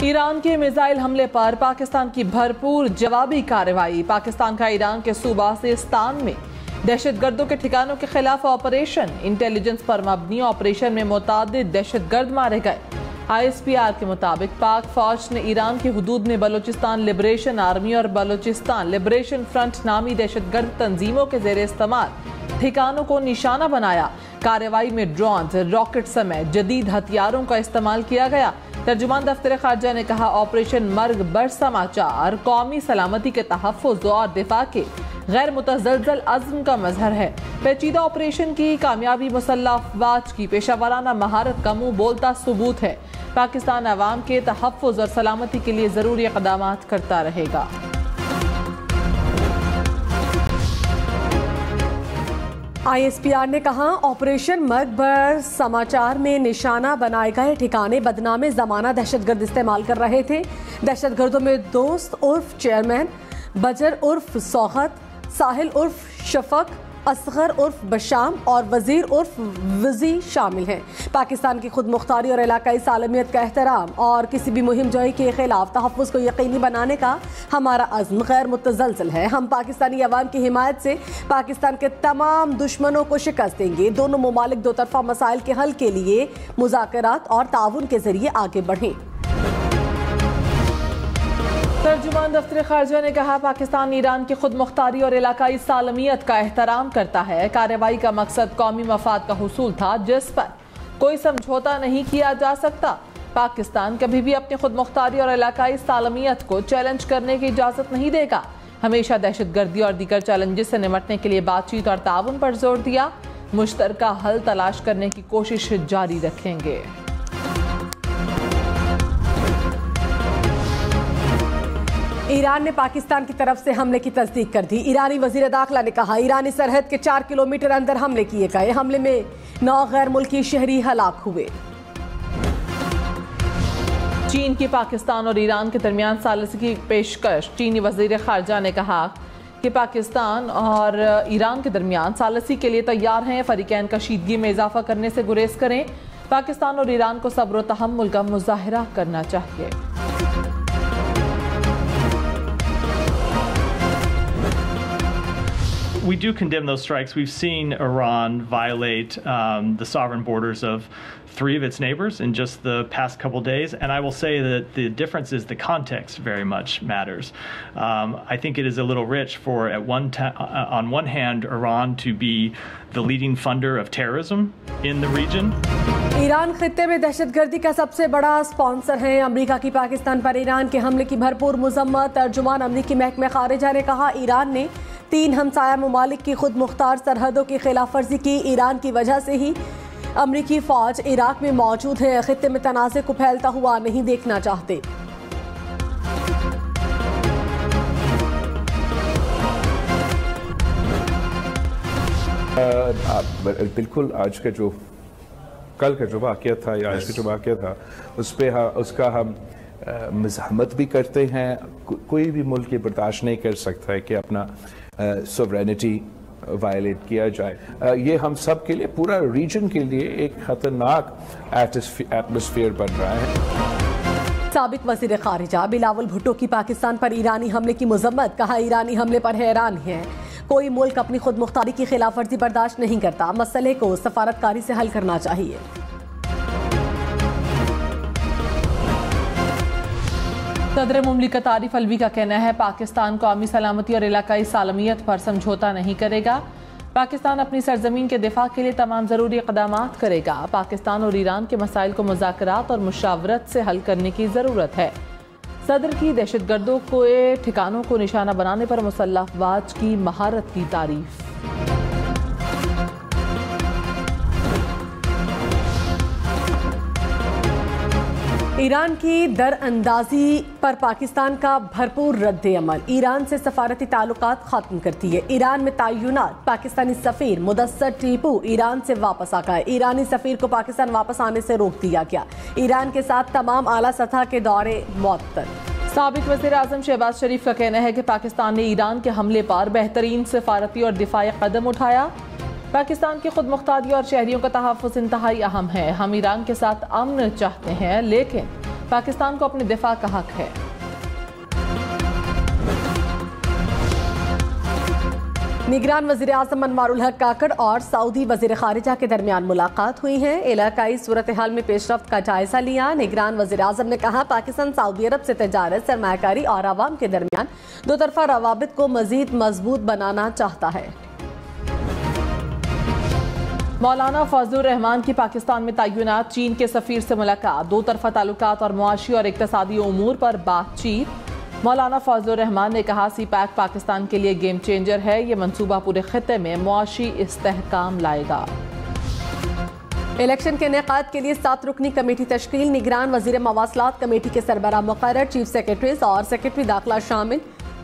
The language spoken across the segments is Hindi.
ईरान के मिसाइल हमले पर पाकिस्तान की भरपूर जवाबी कार्रवाई। पाकिस्तान का ईरान के सूबा सिस्तान में दहशतगर्दों के ठिकानों के खिलाफ ऑपरेशन। इंटेलिजेंस पर मबनी ऑपरेशन में मुतादिद दहशतगर्द मारे गए। ISPR के मुताबिक पाक फौज ने ईरान की हुदूद में बलूचिस्तान लिबरेशन आर्मी और बलूचिस्तान लिबरेशन फ्रंट नामी दहशतगर्द तंजीमों के जेर इस्तेमाल ठिकानों को निशाना बनाया। कार्रवाई में ड्रोन, रॉकेट समेत जदीद हथियारों का इस्तेमाल किया गया। तर्जुमान दफ्तर खारजा ने कहा, ऑपरेशन मर्ग बर समाचार कौमी सलामती के तहफ़्फ़ुज़ और दिफा के गैर मुतज़लज़ल अज़्म का मजहर है। पेचीदा ऑपरेशन की कामयाबी मुसल्लह अफ़वाज की पेशावराना महारत का मुँह बोलता सबूत है। पाकिस्तान अवाम के तहफ़्फ़ुज़ और सलामती के लिए ज़रूरी इक़दामात करता रहेगा। ISPR ने कहा, ऑपरेशन मर्ग बर समाचार में निशाना बनाए गए ठिकाने बदनामे ज़माना दहशतगर्द इस्तेमाल कर रहे थे। दहशतगर्दों में दोस्त उर्फ चेयरमैन, बजर उर्फ सौहत, साहिल उर्फ शफक, असगर उर्फ बशाम और वजीर उर्फ वजी शामिल हैं। पाकिस्तान की खुद मुख्तारी और इलाकाई सालमियत का एहतराम और किसी भी मुहिम जई के खिलाफ तहफ़्फ़ुज़ को यकीनी बनाने का हमारा अज़्म गैर मुतज़लज़ल है। हम पाकिस्तानी अवाम की हिमायत से पाकिस्तान के तमाम दुश्मनों को शिकस्त देंगे। दोनों ममालिक दो तरफ़ा मसाइल के हल के लिए मुज़ाकरात और ताउन के जरिए आगे बढ़ें। तर्जुमान दफ्तर खारजा ने कहा, पाकिस्तान ईरान की खुद मुख्तारी और इलाकाई सालमियत का एहतराम करता है। कार्रवाई का मकसद कौमी मफाद का हुसूल था, जिस पर कोई समझौता नहीं किया जा सकता। पाकिस्तान कभी भी अपनी खुद मुख्तारी और इलाकाई सालमियत को चैलेंज करने की इजाज़त नहीं देगा। हमेशा दहशतगर्दी और दीगर चैलेंजेस से निपटने के लिए बातचीत और ताउन पर जोर दिया। मुश्तरका हल तलाश करने की कोशिश जारी रखेंगे। ईरान ने पाकिस्तान की तरफ से हमले की तस्दीक कर दी। ईरानी वजीर दाखिला ने कहा, ईरानी सरहद के 4 किलोमीटर अंदर हमले किए गए। हमले में 9 गैर मुल्की शहरी हलाक हुए। चीन की पाकिस्तान और ईरान के दरमियान सालिसी की पेशकश। चीनी वजीर खारजा ने कहा कि पाकिस्तान और ईरान के दरमियान सालिसी के लिए तैयार हैं। फरीकैन कशीदगी में इजाफा करने से गुरेज करें। पाकिस्तान और ईरान को सब्र और तहम्मुल का मुजाहिरा करना चाहिए। We do condemn those strikes. We've seen Iran violate the sovereign borders of 3 of its neighbors in just the past couple days, and I will say that the difference is the context very much matters. I think it is a little rich for on one hand Iran to be the leading funder of terrorism in the region. Iran खित्ते में दहशतगर्दी का सबसे बड़ा स्पॉन्सर है। अमेरिका की पाकिस्तान पर ईरान के हमले की भरपूर मुज़म्मत। तर्जुमान अमरीकी महकमे खारिजा ने कहा, ईरान ने 3 हमसाया ममालिक की खुद मुख्तार सरहदों की खिलाफ वर्जी की। ईरान की वजह से ही अमरीकी फौज इराक में मौजूद है। खित्ते में तनाज़े को फैलता हुआ नहीं देखना चाहते। बिल्कुल आज का जो कल का जो वाक़या था या आज का जो वाक़या था उसका हम मज़ाहमत भी करते हैं। कोई भी मुल्क ये बर्दाश्त नहीं कर सकता है कि अपना सोवरेनिटी वायलेट किया जाए। ये हम सब के लिए, पूरा रीजन के लिए एक खतरनाक एटमॉस्फेयर बन रहा है। साबिक वज़ीर खारिजा बिलावल भुट्टो की पाकिस्तान पर ईरानी हमले की मुज़म्मत। कहा, ईरानी हमले पर हैरान है। कोई मुल्क अपनी खुद मुख्तारी की खिलाफ वर्जी बर्दाश्त नहीं करता। मसले को सफारतकारी से हल करना चाहिए। सदर मुमलिकत आरिफ अलवी का कहना है, पाकिस्तान कौमी सलामती और इलाकाई सालमियत पर समझौता नहीं करेगा। पाकिस्तान अपनी सरजमीन के दिफा के लिए तमाम ज़रूरी इक़दामात करेगा। पाकिस्तान और ईरान के मसाइल को मुज़ाकरात और मुशावरत से हल करने की ज़रूरत है। सदर की दहशतगर्दों के ठिकानों को निशाना बनाने पर मुसल्लह अफ़वाज की महारत की तारीफ। ईरान की दरअंदाजी पर पाकिस्तान का भरपूर रद्द अमल। ईरान से सफारती ताल्लुकात खत्म करती है। ईरान में तैनात पाकिस्तानी सफीर मुदस्सर टीपू ईरान से वापस आ गए। ईरानी सफीर को पाकिस्तान वापस आने से रोक दिया गया। ईरान के साथ तमाम आला सतह के दौरे मुअत्तल। साबिक वज़ीर आज़म शहबाज शरीफ का कहना है कि पाकिस्तान ने ईरान के हमले पर बेहतरीन सफारती और दिफाई कदम उठाया। पाकिस्तान की खुद मुख्तारी और शहरियों का तहफ़्फ़ुज़ इंतहाई अहम है। हम ईरान के साथ अमन चाहते हैं, लेकिन पाकिस्तान को अपने दिफा का हक है। निगरान वज़ीर आज़म अनवारुल हक काकड़ और सऊदी वज़ीर ख़ारिजा के दरमियान मुलाकात हुई है। इलाकाई सूरत हाल में पेशरफ्त का जायजा लिया। निगरान वज़ीर आज़म ने कहा, पाकिस्तान सऊदी अरब से तजारत, सरमायाकारी और आवाम के दरमियान दो तरफा रवाबित को मज़ीद मजबूत बनाना चाहता है। मौलाना फजलुर रहमान की पाकिस्तान में तैनात चीन के सफीर से मुलाकात, दो तरफा ताल्लुकात और मुआशी और इक्तसादी उमूर पर बातचीत। मौलाना फजलुर रहमान ने कहा, सीपैक पाकिस्तान के लिए गेम चेंजर है। ये मंसूबा पूरे खित्ते में मुआशी इस्तेहकाम लाएगा। इलेक्शन के इनेकाद के लिए 7 रुकनी कमेटी तश्कील, निगरान वज़ीर मवासलात कमेटी के सरबराह मुकर्रर, चीफ सेक्रेटरीज और सेक्रेटरी दाखिला शामिल।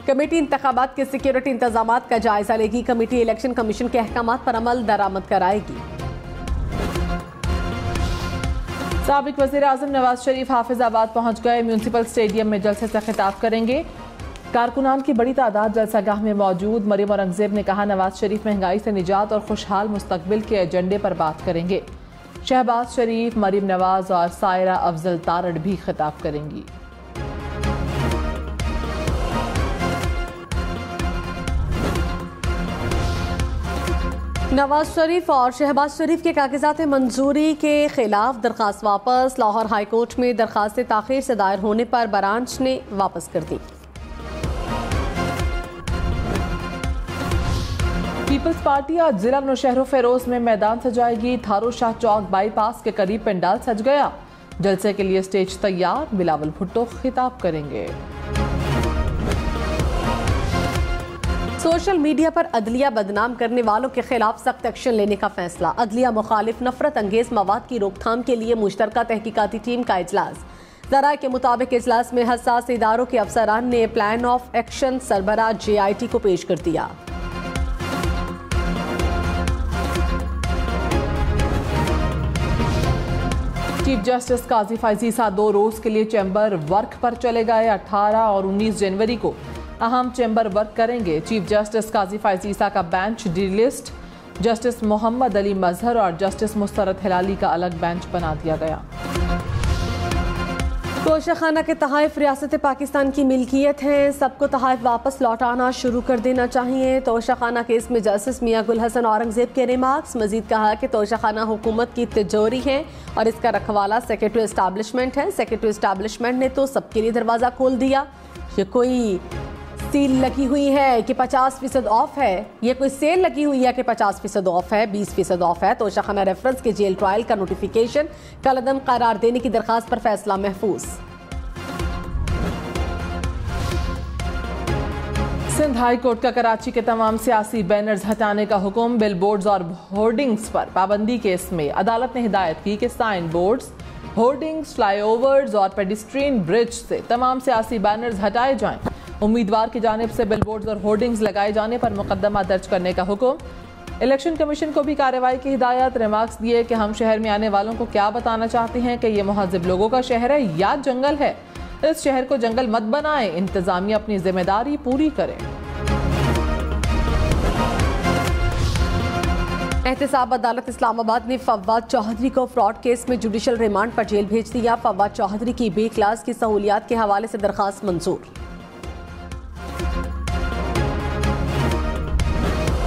कमेटी इंतखाबात के सिक्योरिटी इंतजामात का जायजा लेगी। कमेटी इलेक्शन कमीशन के अहकामात पर अमल दरामद कराएगी। साबिक वज़ीर आज़म नवाज शरीफ हाफिजाबाद पहुंच गए। म्यूनसिपल स्टेडियम में जलसे से खिताब करेंगे। कारकुनान की बड़ी तादाद जलसागाह में मौजूद। मरीम औरंगजेब ने कहा, नवाज शरीफ महंगाई से निजात और खुशहाल मुस्तकबिल के एजेंडे पर बात करेंगे। शहबाज शरीफ, मरीम नवाज और सायरा अफजल तारड़ भी खिताब करेंगी। नवाज शरीफ और शहबाज शरीफ के कागजात मंजूरी के खिलाफ दरखास्त वापस। लाहौर हाई कोर्ट में दरखास्त ताखीर से दायर होने पर ब्रांच ने वापस कर दी। पीपल्स पार्टी आज जिला नौशहरो फेरोज में मैदान सजाएगी। थारो शाह चौक बाईपास के करीब पंडाल सज गया। जलसे के लिए स्टेज तैयार। बिलावल भुट्टो खिताब करेंगे। सोशल मीडिया पर अदलिया बदनाम करने वालों के खिलाफ सख्त एक्शन लेने का फैसला। अदलिया मुखालिफ नफरत अंगेज मवाद की रोकथाम के लिए मुश्तरका तहकीकाती टीम का इजलास। ज़राए के मुताबिक इजलास में हसास इदारों के अफसरान ने प्लान ऑफ एक्शन सरबराह JIT को पेश कर दिया। चीफ जस्टिस काजी फैज़ ईसा 2 रोज के लिए चैम्बर वर्क पर चले गए। 18 और 19 जनवरी को अहम चैम्बर वर्क करेंगे। चीफ जस्टिस काजी फैज़ ईसा का bench delist justice Mohammad Ali Mazhar और जस्टिस मुस्तरद हिलाली का अलग बेंच बना दिया गया। तोशाखाना के तहाइफ रियासत पाकिस्तान की मिल्कियत है। सबको तहाइफ वापस लौटाना शुरू कर देना चाहिए। तोशाखाना केस में जस्टिस मियां गुल हसन औरंगजेब के रिमार्क्स। मजीद कहा कि तोशाखाना हुकूमत की तिजोरी है और इसका रखवाला सेक्रेटरी एस्टैब्लिशमेंट है। सेक्रेटरी एस्टैब्लिशमेंट ने तो सबके लिए दरवाज़ा खोल दिया। ये कोई सील लगी हुई है कि 50% ऑफ है, ये कोई सेल लगी हुई है कि 50% ऑफ है, 20% ऑफ है। तोशाखाना रेफरेंस के जेल ट्रायल का नोटिफिकेशन कलअदम करार देने की दरखास्त पर फैसला महफूज। सिंध हाई कोर्ट का कराची के तमाम सियासी बैनर्स हटाने का हुक्म। बिल बोर्ड्स और होर्डिंग्स पर पाबंदी केस में अदालत ने हिदायत की कि साइन बोर्ड्स, होर्डिंग्स, फ्लाईओवर्स और पेडिस्ट्रियन ब्रिज से तमाम सियासी बैनर्स हटाए जाएं। उम्मीदवार की जानिब से बिल बोर्ड्स और होर्डिंग्स लगाए जाने पर मुकदमा दर्ज करने का हुक्म। इलेक्शन कमीशन को भी कार्रवाई की हिदायत। रिमार्क्स दिए कि हम शहर में आने वालों को क्या बताना चाहते हैं कि ये मुहज़्ज़िब लोगों का शहर है या जंगल है। इस शहर को जंगल मत बनाएं। इंतजामिया अपनी जिम्मेदारी पूरी करें। एहतसाब अदालत इस्लामाबाद ने फवाद चौधरी को फ्रॉड केस में जुडिशल रिमांड पर जेल भेज दिया। फवाद चौधरी की B क्लास की सहूलियात के हवाले से दरखास्त मंजूर।